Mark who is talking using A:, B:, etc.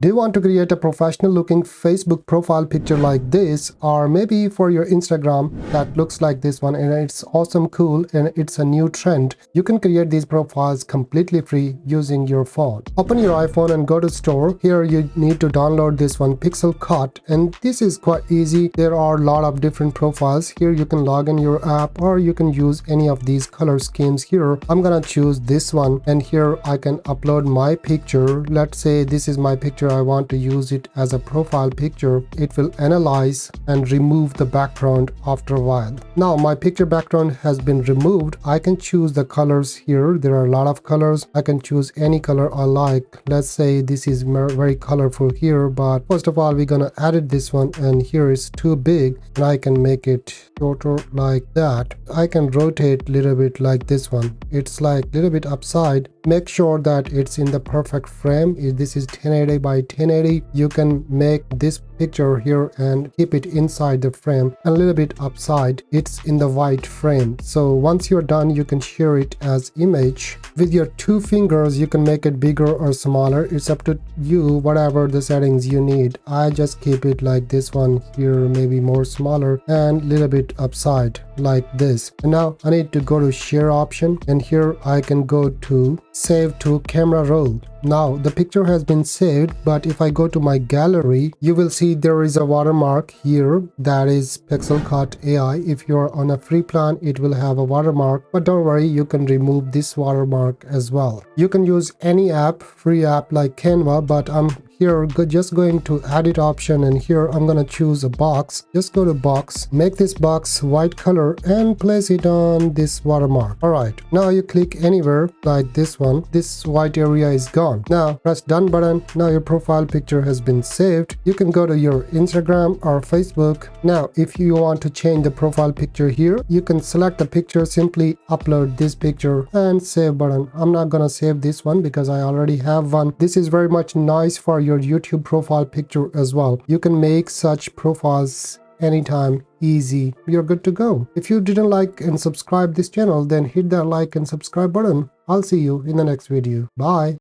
A: Do you want to create a professional looking Facebook profile picture like this, or maybe for your Instagram that looks like this one and it's awesome cool and it's a new trend? You can create these profiles completely free using your phone. Open your iPhone and go to store. Here you need to download this one, PixelCut, and this is quite easy. There are a lot of different profiles. Here you can log in your app or you can use any of these color schemes here. I'm gonna choose this one, and here I can upload my picture. Let's say this is my picture. I want to use it as a profile picture. It will analyze and remove the background after a while. Now my picture background has been removed. I can choose the colors here. There are a lot of colors. I can choose any color I like. Let's say this is very colorful here, but first of all we're gonna edit this one, and here is too big and I can make it shorter like that. I can rotate a little bit like this one. It's like a little bit upside. Make sure that it's in the perfect frame. If this is 1080 by 1080, you can make this picture here and keep it inside the frame, and a little bit upside. It's in the white frame. So once you're done, you can share it as image. With your two fingers, you can make it bigger or smaller. It's up to you, whatever the settings you need. I just keep it like this one here, maybe more smaller and a little bit upside like this. And now I need to go to share option, and here I can go to save to camera roll. Now the picture has been saved, but if I go to my gallery, you will see there is a watermark here that is PixelCut AI. If you're on a free plan, it will have a watermark, but don't worry, you can remove this watermark as well. You can use any app, free app like Canva, but I'm here just going to edit option, and here I'm gonna choose a box. Just go to box, make this box white color and place it on this watermark. Alright, now you click anywhere like this one. This white area is gone. Now press done button. Now your profile picture has been saved. You can go to your Instagram or Facebook. Now if you want to change the profile picture here, you can select the picture, simply upload this picture and save button. I'm not gonna save this one because I already have one. This is very much nice for your YouTube profile picture as well. You can make such profiles anytime, easy. You're good to go. If you didn't like and subscribe this channel, then hit that like and subscribe button. I'll see you in the next video. Bye.